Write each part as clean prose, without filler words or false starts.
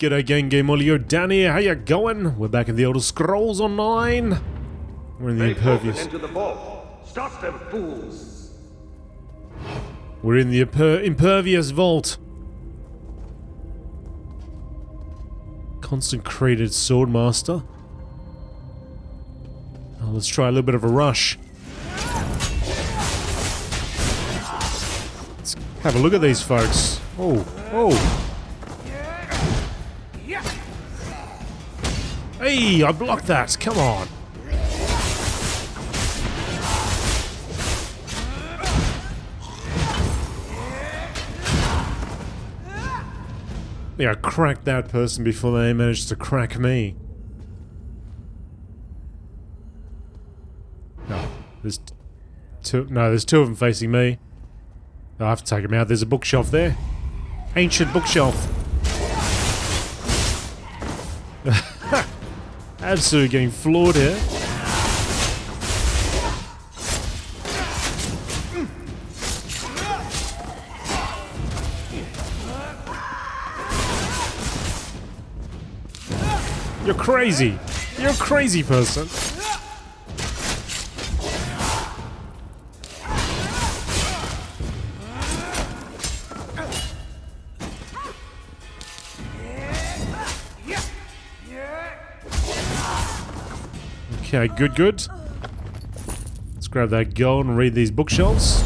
G'day gang, GameolioDan here, how ya going? We're back in the Elder Scrolls Online. We're in the Impervious... Into the vault. Stop them fools! We're in the Impervious Vault. Consecrated Swordmaster. Oh, let's try a little bit of a rush. Let's have a look at these folks. Oh, oh. Hey, I blocked that. Come on. Yeah, I cracked that person before they managed to crack me. No, there's two. No, there's two of them facing me. I have to take them out. There's a bookshelf there. Ancient bookshelf. Absolutely getting floored here. You're crazy. You're a crazy person. Okay, good. Let's grab that gold and read these bookshelves.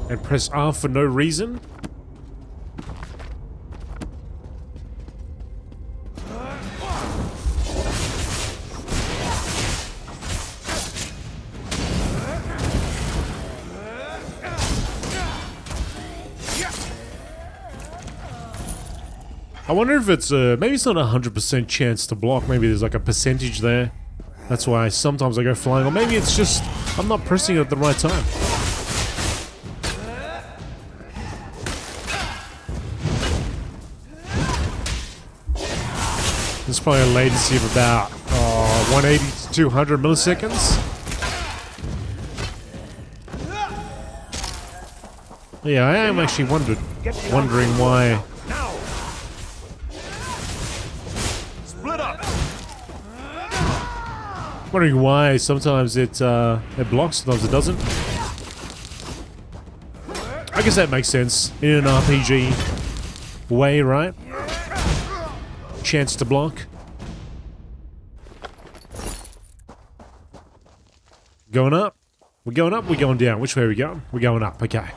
And press R for no reason. I wonder if it's maybe it's not a 100% chance to block. Maybe there's like a percentage there. That's why sometimes I go flying, or maybe it's just I'm not pressing it at the right time. There's probably a latency of about 180 to 200 milliseconds. Yeah, I am actually wondering why. Wondering why sometimes it blocks, sometimes it doesn't. I guess that makes sense in an RPG way, right? Chance to block. Going up? We're going up, we're going down. Which way are we going? We're going up, okay.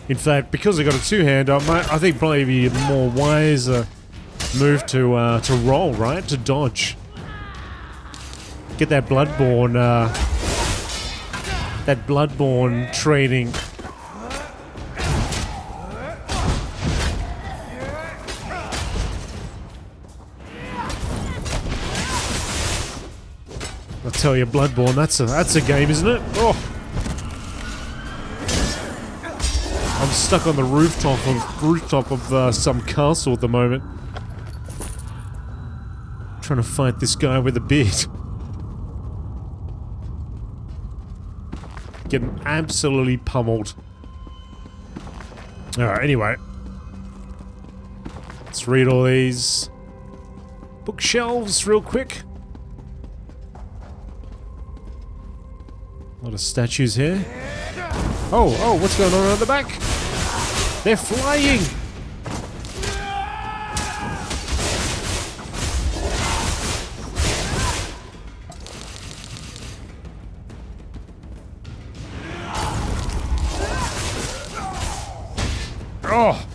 In fact, because I got a two-hand, I think probably be a more wiser move to roll, right? To dodge. Get that Bloodborne training. I'll tell you, Bloodborne, that's a game, isn't it? Oh. I'm stuck on the rooftop of some castle at the moment. Trying to fight this guy with a beard. Getting absolutely pummeled. Alright, anyway. Let's read all these bookshelves real quick. A lot of statues here. Oh, what's going on at the back? They're flying! Oh!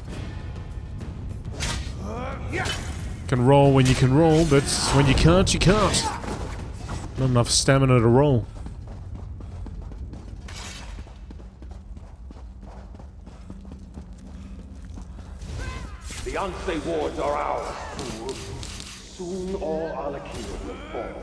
Can roll when you can roll, but when you can't, you can't. Not enough stamina to roll. The Ansei Wards are ours, fool. Soon all alik'r will fall.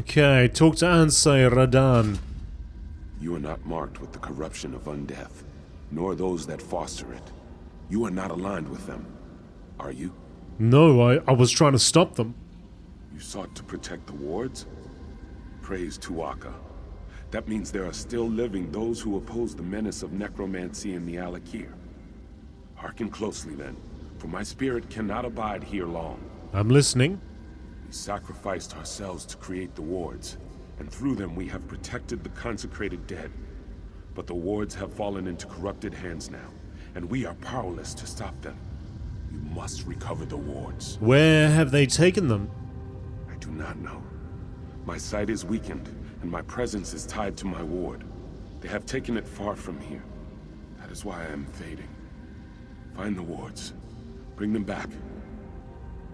Okay, talk to Ansei Wards. You are not marked with the corruption of undeath, nor those that foster it. You are not aligned with them, are you? No, I was trying to stop them. You sought to protect the wards? Praise Tuatha. That means there are still living those who oppose the menace of necromancy in the alik'r. Hearken closely then, for my spirit cannot abide here long. I'm listening. We sacrificed ourselves to create the wards, and through them we have protected the consecrated dead. But the wards have fallen into corrupted hands now, and we are powerless to stop them. You must recover the wards. Where have they taken them? I do not know. My sight is weakened, and my presence is tied to my ward. They have taken it far from here. That is why I am fading. Find the wards. Bring them back.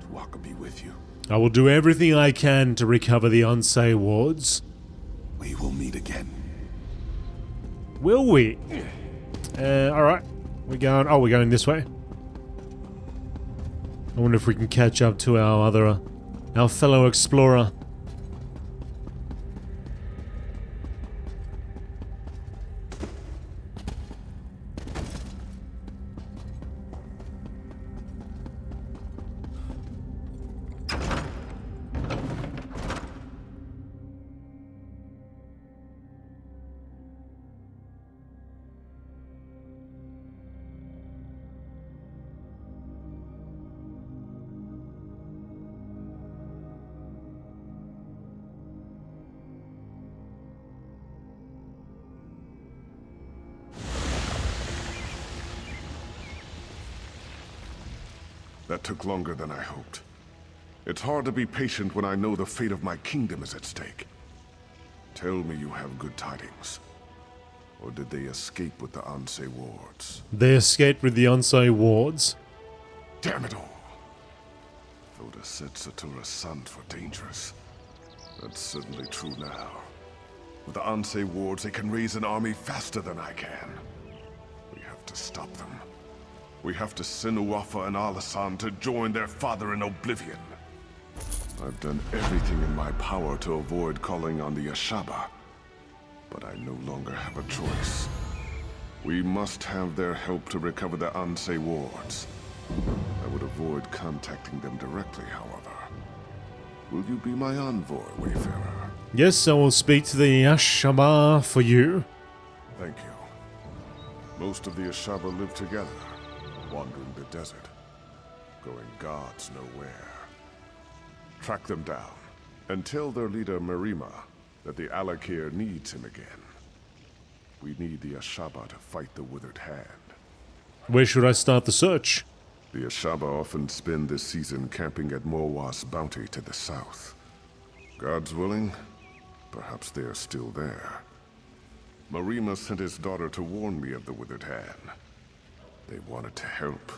Tuatha be with you. I will do everything I can to recover the Ansei Wards. We will meet again. Will we? Alright. We're going this way. I wonder if we can catch up to our fellow explorer. That took longer than I hoped. It's hard to be patient when I know the fate of my kingdom is at stake. Tell me you have good tidings. Or did they escape with the Ansei Wards? They escaped with the Ansei Wards. Damn it all! Thoda said Satura's sons were dangerous. That's certainly true now. With the Ansei Wards, they can raise an army faster than I can. We have to stop them. We have to send Uafa and Alisan to join their father in oblivion. I've done everything in my power to avoid calling on the Ashaba, but I no longer have a choice. We must have their help to recover the Ansei Wards. I would avoid contacting them directly, however. Will you be my envoy, Wayfarer? Yes, I will speak to the Ashaba for you. Thank you. Most of the Ashaba live together, wandering the desert, going gods know where. Track them down, and tell their leader Marima that the alik'r needs him again. We need the Ashaba to fight the Withered Hand. Where should I start the search? The Ashaba often spend this season camping at Morwa's bounty to the south. God's willing, perhaps they are still there. Marima sent his daughter to warn me of the Withered Hand. They wanted to help.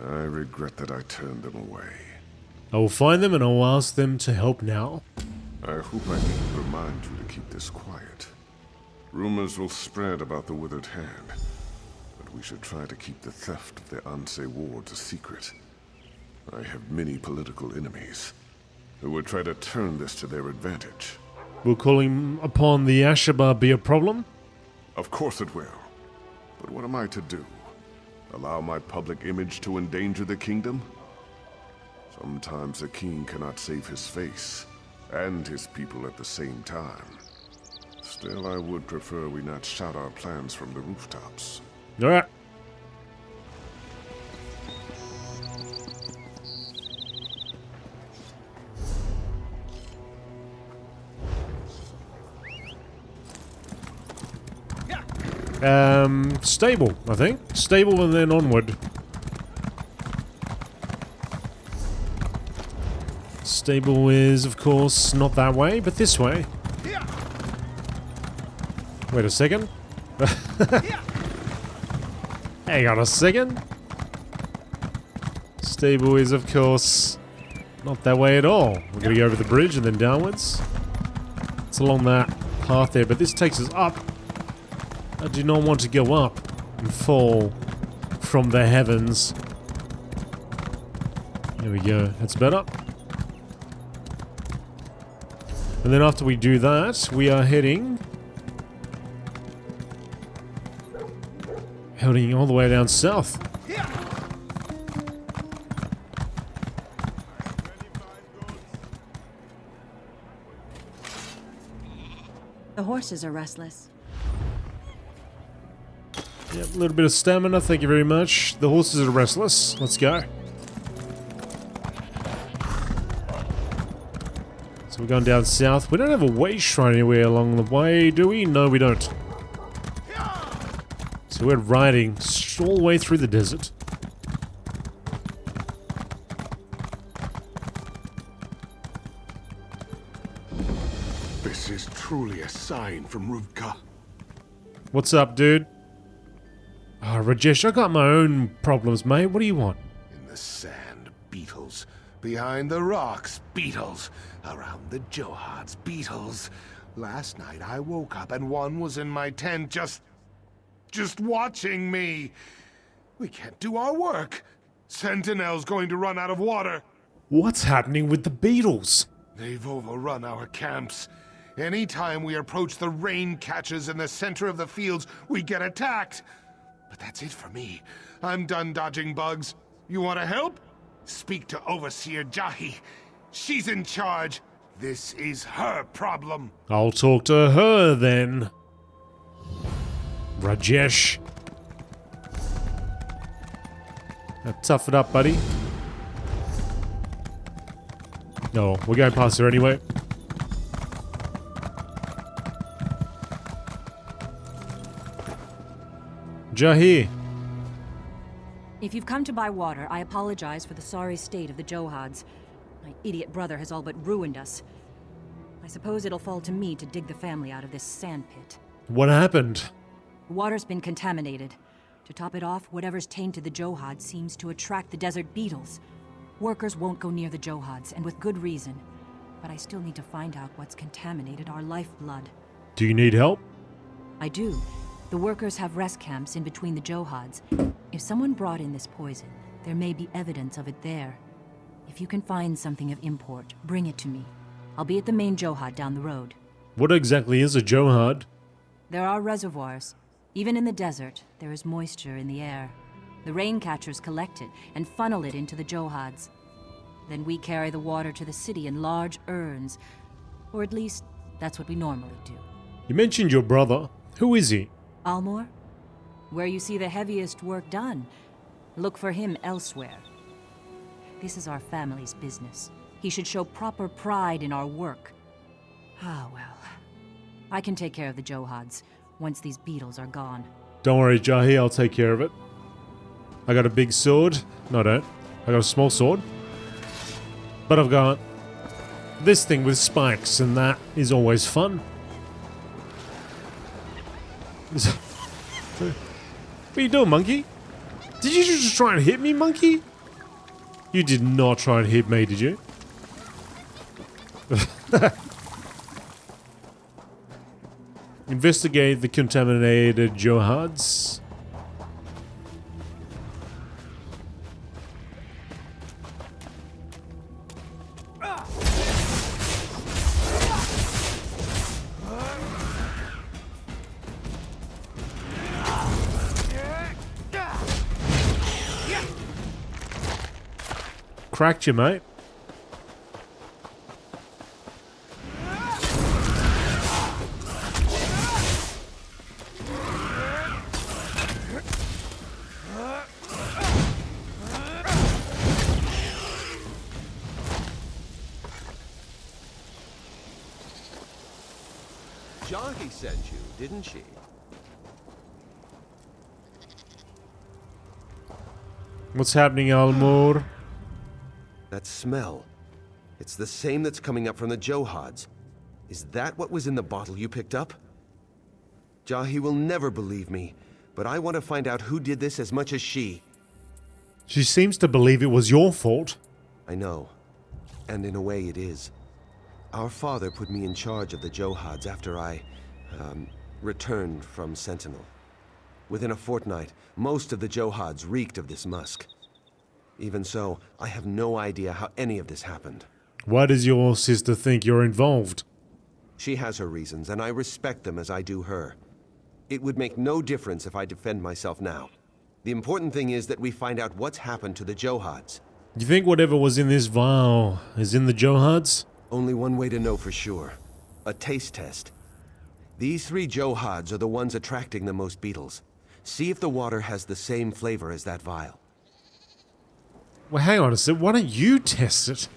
I regret that I turned them away. I will find them and I will ask them to help now. I hope I can remind you to keep this quiet. Rumors will spread about the Withered Hand, but we should try to keep the theft of the Ansei Wards a secret. I have many political enemies who would try to turn this to their advantage. Will calling upon the Ashaba be a problem? Of course it will. But what am I to do? Allow my public image to endanger the kingdom? Sometimes a king cannot save his face and his people at the same time. Still, I would prefer we not shout our plans from the rooftops. Alright. Stable, I think. Stable and then onward. Stable is, of course, not that way, but this way. Wait a second. Hang on a second. Stable is, of course, not that way at all. We're gonna go over the bridge and then downwards. It's along that path there, but this takes us up. I do not want to go up and fall from the heavens. There we go. That's better. And then after we do that, we are heading all the way down south. The horses are restless. Yep, a little bit of stamina, thank you very much. The horses are restless. Let's go. So we're going down south. We don't have a way shrine anywhere along the way, do we? No, we don't. So we're riding all the way through the desert. This is truly a sign from Ruvka. What's up, dude? Ah, Rajesh, I got my own problems, mate. What do you want? In the sand, beetles. Behind the rocks, beetles. Around the Johads, beetles. Last night I woke up and one was in my tent just watching me. We can't do our work. Sentinel's going to run out of water. What's happening with the beetles? They've overrun our camps. Anytime we approach the rain catches in the center of the fields, we get attacked. But that's it for me. I'm done dodging bugs. You want to help? Speak to Overseer Jahi. She's in charge. This is her problem. I'll talk to her then. Rajesh. Now tough it up, buddy. No, we're going past her anyway. Jahi. If you've come to buy water, I apologize for the sorry state of the Johads. My idiot brother has all but ruined us. I suppose it'll fall to me to dig the family out of this sandpit. What happened? The water's been contaminated. To top it off, whatever's tainted the Johads seems to attract the desert beetles. Workers won't go near the Johads, and with good reason. But I still need to find out what's contaminated our lifeblood. Do you need help? I do. The workers have rest camps in between the Johads. If someone brought in this poison, there may be evidence of it there. If you can find something of import, bring it to me. I'll be at the main Johad down the road. What exactly is a Johad? There are reservoirs. Even in the desert, there is moisture in the air. The rain catchers collect it and funnel it into the Johads. Then we carry the water to the city in large urns. Or at least, that's what we normally do. You mentioned your brother. Who is he? Almor? Where you see the heaviest work done, look for him elsewhere. This is our family's business. He should show proper pride in our work. Ah, well. I can take care of the Johads once these beetles are gone. Don't worry, Jahi, I'll take care of it. I got a big sword. No, I don't. I got a small sword. But I've got this thing with spikes, and that is always fun. What are you doing, monkey? Did you just try and hit me, monkey? You did not try and hit me, did you? Investigate the contaminated Johads. Cracked you, mate. Jahi sent you, didn't she? What's happening, Almor? That smell. It's the same that's coming up from the Johads. Is that what was in the bottle you picked up? Jahi will never believe me, but I want to find out who did this as much as she. She seems to believe it was your fault. I know. And in a way it is. Our father put me in charge of the Johads after I, returned from Sentinel. Within a fortnight, most of the Johads reeked of this musk. Even so, I have no idea how any of this happened. Why does your sister think you're involved? She has her reasons, and I respect them as I do her. It would make no difference if I defend myself now. The important thing is that we find out what's happened to the Johads. You think whatever was in this vial is in the Johads? Only one way to know for sure. A taste test. These 3 Johads are the ones attracting the most beetles. See if the water has the same flavor as that vial. Well, hang on a sec. Why don't you test it?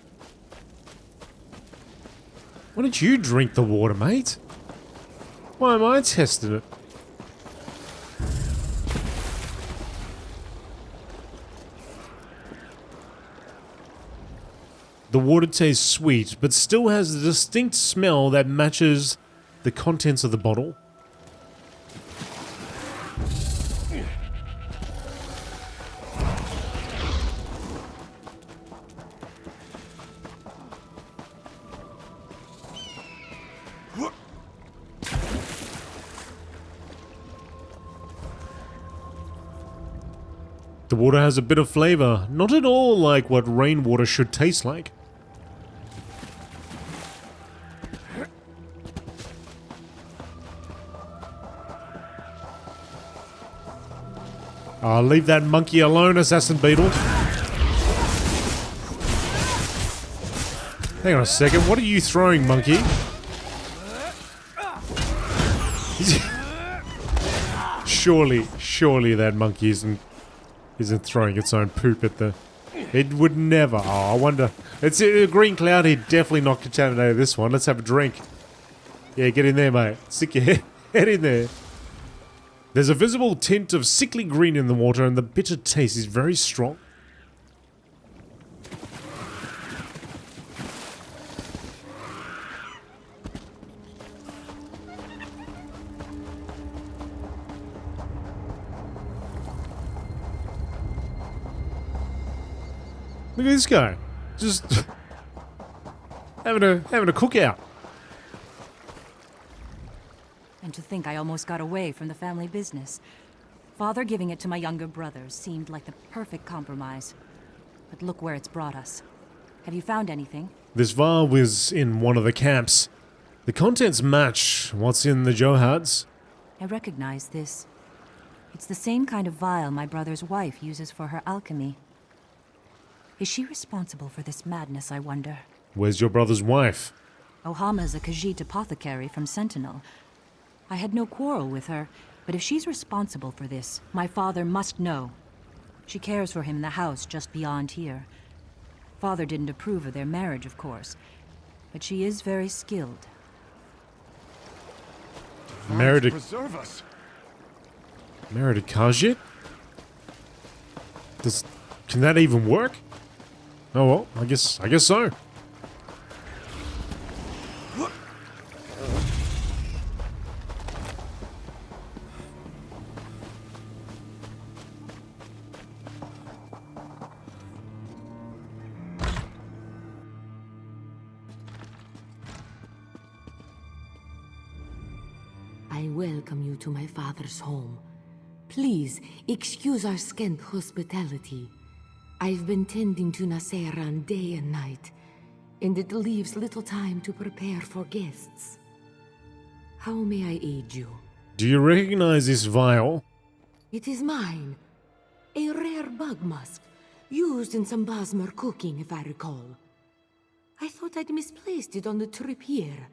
Why don't you drink the water, mate? Why am I testing it? The water tastes sweet, but still has a distinct smell that matches the contents of the bottle. The water has a bit of flavor, not at all like what rainwater should taste like. Oh, leave that monkey alone, Assassin Beetle. Hang on a second, what are you throwing, monkey? Surely that monkey isn't throwing its own poop at the... It would never. Oh, I wonder. It's a green cloud here, definitely not contaminated this one. Let's have a drink. Yeah, get in there, mate. Stick your head in there. There's a visible tint of sickly green in the water, and the bitter taste is very strong. Look at this guy. Just having a cookout. And to think I almost got away from the family business. Father giving it to my younger brothers seemed like the perfect compromise. But look where it's brought us. Have you found anything? This vial was in one of the camps. The contents match what's in the Johads. I recognize this. It's the same kind of vial my brother's wife uses for her alchemy. Is she responsible for this madness, I wonder? Where's your brother's wife? Ohama's a Khajiit apothecary from Sentinel. I had no quarrel with her, but if she's responsible for this, my father must know. She cares for him in the house just beyond here. Father didn't approve of their marriage, of course, but she is very skilled. Married a... Preserve us. Married a Khajiit? Can that even work? Oh well, I guess so. I welcome you to my father's home. Please, excuse our scant hospitality. I've been tending to Naseran day and night, and it leaves little time to prepare for guests. How may I aid you? Do you recognize this vial? It is mine. A rare bug musk, used in some Basmar cooking, if I recall. I thought I'd misplaced it on the trip here.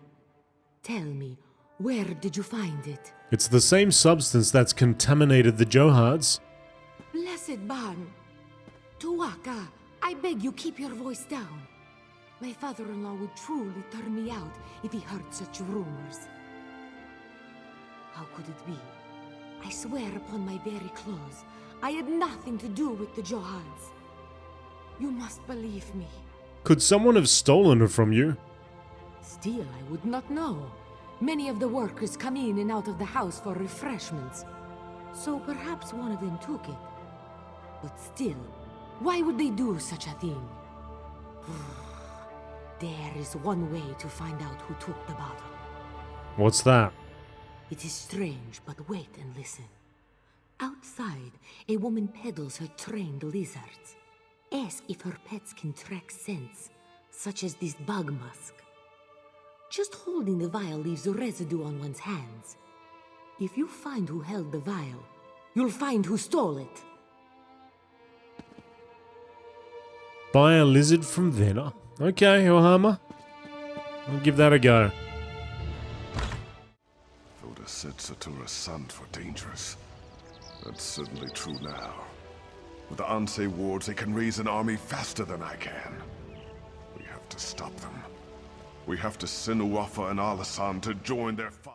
Tell me, where did you find it? It's the same substance that's contaminated the Johads. Blessed Ban! Tuwaka, I beg you keep your voice down. My father-in-law would truly turn me out if he heard such rumors. How could it be? I swear upon my very clothes, I had nothing to do with the Johads. You must believe me. Could someone have stolen her from you? Still, I would not know. Many of the workers come in and out of the house for refreshments. So perhaps one of them took it. But still, why would they do such a thing? There is one way to find out who took the bottle. What's that? It is strange, but wait and listen. Outside, a woman peddles her trained lizards. Ask if her pets can track scents, such as this bug musk. Just holding the vial leaves residue on one's hands. If you find who held the vial, you'll find who stole it. Buy a lizard from Vena. Okay, Ohama. I'll give that a go. Voda said Satura's sons were dangerous. That's certainly true now. With the Ansei Wards, they can raise an army faster than I can. We have to stop them. We have to send Uwafa and Alisan to join their fight.